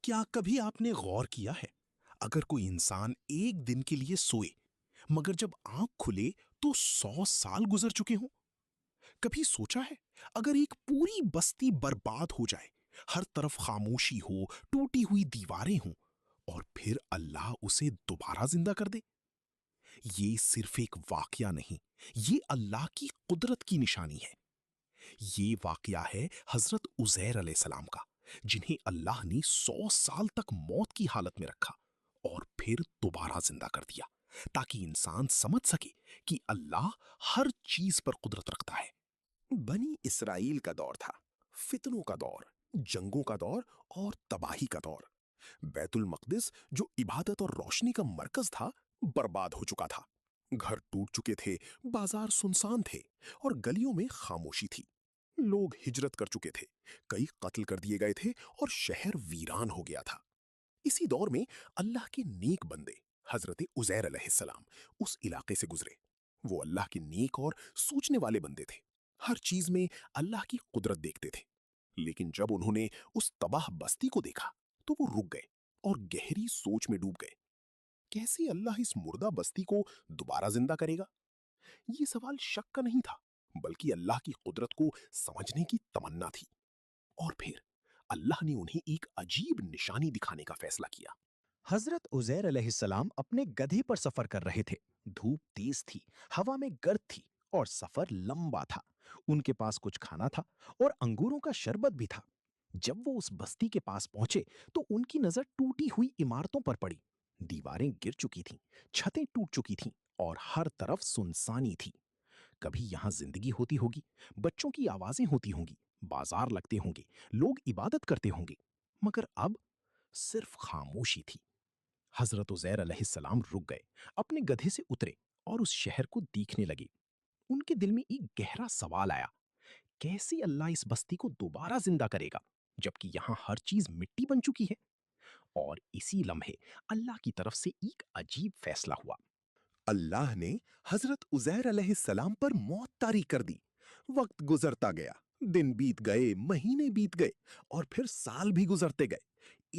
کیا کبھی آپ نے غور کیا ہے، اگر کوئی انسان ایک دن کے لیے سوئے مگر جب آنکھ کھلے تو 100 سال گزر چکے ہوں؟ کبھی سوچا ہے اگر ایک پوری بستی برباد ہو جائے، ہر طرف خاموشی ہو، ٹوٹی ہوئی دیواریں ہوں، اور پھر اللہ اسے دوبارہ زندہ کر دے؟ یہ صرف ایک واقعہ نہیں، یہ اللہ کی قدرت کی نشانی ہے۔ یہ واقعہ ہے حضرت عزیر علیہ السلام کا، جنہیں اللہ نے 100 سال تک موت کی حالت میں رکھا اور پھر دوبارہ زندہ کر دیا، تاکہ انسان سمجھ سکے کہ اللہ ہر چیز پر قدرت رکھتا ہے۔ بنی اسرائیل کا دور تھا، فتنوں کا دور، جنگوں کا دور اور تباہی کا دور۔ بیت المقدس جو عبادت اور روشنی کا مرکز تھا، برباد ہو چکا تھا۔ گھر ٹوٹ چکے تھے، بازار سنسان تھے، اور گلیوں میں خاموشی تھی۔ لوگ ہجرت کر چکے تھے، کئی قتل کر دیے گئے تھے، اور شہر ویران ہو گیا تھا۔ اسی دور میں اللہ کے نیک بندے حضرت عزیر علیہ السلام اس علاقے سے گزرے۔ وہ اللہ کے نیک اور سوچنے والے بندے تھے، ہر چیز میں اللہ کی قدرت دیکھتے تھے۔ لیکن جب انہوں نے اس تباہ بستی کو دیکھا تو وہ رک گئے اور گہری سوچ میں ڈوب گئے۔ کیسے اللہ اس مردہ بستی کو دوبارہ زندہ کرے گا؟ یہ سوال شک کا نہیں تھا، بلکہ اللہ کی قدرت کو سمجھنے کی تمنا تھی۔ اور پھر اللہ نے انہیں ایک عجیب نشانی دکھانے کا فیصلہ کیا۔ حضرت عزیر علیہ السلام اپنے گدھے پر سفر کر رہے تھے۔ دھوپ تیز تھی، ہوا میں گرد تھی، اور سفر لمبا تھا۔ ان کے پاس کچھ کھانا تھا اور انگوروں کا شربت بھی تھا۔ جب وہ اس بستی کے پاس پہنچے تو ان کی نظر ٹوٹی ہوئی عمارتوں پر پڑی۔ دیواریں گر چکی تھیں، چھتیں ٹوٹ چکی تھیں، اور ہر طرف سنسانی تھی۔ کبھی یہاں زندگی ہوتی ہوگی، بچوں کی آوازیں ہوتی ہوں گی، بازار لگتے ہوں گے، لوگ عبادت کرتے ہوں گے، مگر اب صرف خاموشی تھی۔ حضرت عزیر علیہ السلام رک گئے، اپنے گدھے سے اترے اور اس شہر کو دیکھنے لگے۔ ان کے دل میں ایک گہرا سوال آیا، کیسے اللہ اس بستی کو دوبارہ زندہ کرے گا جبکہ یہاں ہر چیز مٹی بن چکی ہے؟ اور اسی لمحے اللہ کی طرف سے ایک عجیب فیصلہ ہوا۔ اللہ نے حضرت عزیر علیہ السلام پر موت طاری کر دی۔ وقت گزرتا گیا، دن بیت گئے، مہینے بیت گئے، اور پھر سال بھی گزرتے گئے۔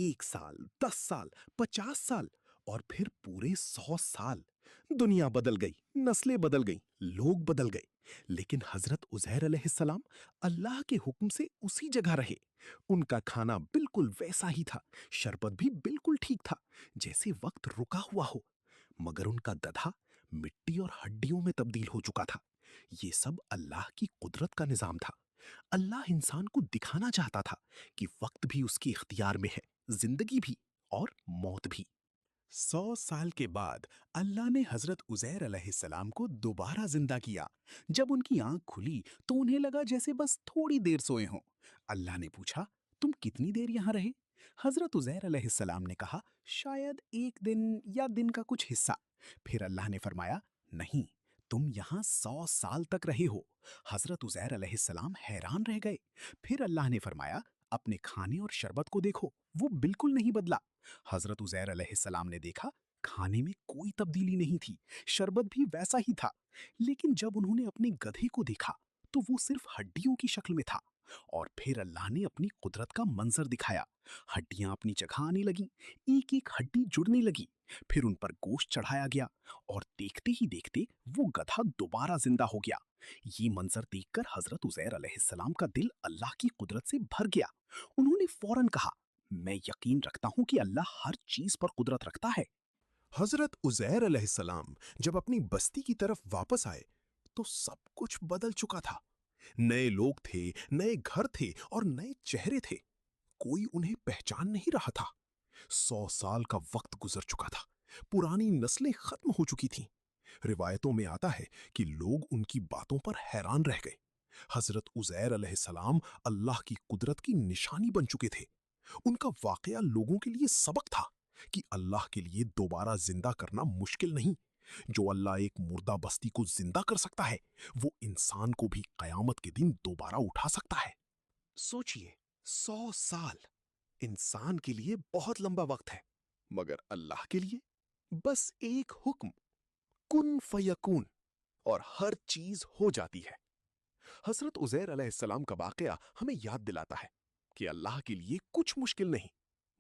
1 سال، 10 سال، 50 سال، اور پھر پورے 100 سال۔ دنیا بدل گئی، نسلیں بدل گئیں، لوگ بدل گئے، لیکن حضرت عزیر علیہ السلام اللہ کے حکم سے اسی جگہ رہے۔ ان کا کھانا بالکل ویسا ہی تھا، شربت بھی بالکل ٹھیک تھا، جیسے وقت رکا ہوا ہو، مگر ان کا گدھا مٹی اور ہڈیوں میں تبدیل ہو چکا تھا۔ یہ سب اللہ کی قدرت کا نظام تھا۔ اللہ انسان کو دکھانا چاہتا تھا کہ وقت بھی اس کے اختیار میں ہے، زندگی بھی اور موت بھی۔ 100 سال کے بعد اللہ نے حضرت عزیر علیہ السلام کو دوبارہ زندہ کیا۔ جب ان کی آنکھ کھلی تو انہیں لگا جیسے بس تھوڑی دیر سوئے ہوں۔ اللہ نے پوچھا، تم کتنی دیر یہاں رہے؟ حضرت عزیر علیہ السلام نے کہا، شاید 1 دن یا دن کا کچھ حصہ۔ پھر اللہ نے فرمایا، نہیں، تم یہاں 100 سال تک رہے ہو۔ حضرت عزیر علیہ السلام حیران رہ گئے۔ پھر اللہ نے فرمایا، اپنے کھانے اور شربت کو دیکھو، وہ بالکل نہیں بدلا۔ حضرت عزیر علیہ السلام نے دیکھا، کھانے میں کوئی تبدیلی نہیں تھی، شربت بھی ویسا ہی تھا۔ لیکن جب انہوں نے اپنے گدھے کو دیکھا تو وہ صرف ہڈیوں کی شکل میں تھا۔ اور پھر اللہ نے اپنی قدرت کا منظر دکھایا۔ ہڈیاں اپنی جگہ آنے لگیں، ایک ایک ہڈی جڑنے لگی، پھر ان پر گوشت چڑھایا گیا، اور دیکھتے ہی دیکھتے وہ گدھا دوبارہ زندہ ہو گیا۔ یہ منظر دیکھ کر حضرت عزیر علیہ السلام کا دل اللہ کی قدرت سے بھر گیا۔ انہوں نے فوراً کہا، میں یقین رکھتا ہوں کہ اللہ ہر چیز پر قدرت رکھتا ہے۔ حضرت عزیر علیہ السلام جب اپنی بستی کی طرف واپس آئے تو سب کچھ بدل چکا تھا۔ نئے لوگ تھے، نئے گھر تھے، اور نئے چہرے تھے۔ کوئی انہیں پہچان نہیں رہا تھا۔ 100 سال کا وقت گزر چکا تھا، پرانی نسلیں ختم ہو چکی تھیں۔ روایتوں میں آتا ہے کہ لوگ ان کی باتوں پر حیران رہ گئے۔ حضرت عزیر علیہ السلام اللہ کی قدرت کی نشانی بن چکے تھے۔ ان کا واقعہ لوگوں کے لیے سبق تھا کہ اللہ کے لیے دوبارہ زندہ کرنا مشکل نہیں۔ جو اللہ ایک مردہ بستی کو زندہ کر سکتا ہے، وہ انسان کو بھی قیامت کے دن دوبارہ اٹھا سکتا ہے۔ سوچئے، 100 سال انسان کے لیے بہت لمبا وقت ہے، مگر اللہ کے لیے بس ایک حکم، کن فیکون، اور ہر چیز ہو جاتی ہے۔ حضرت عزیر علیہ السلام کا واقعہ ہمیں یاد دلاتا ہے کہ اللہ کے لیے کچھ مشکل نہیں۔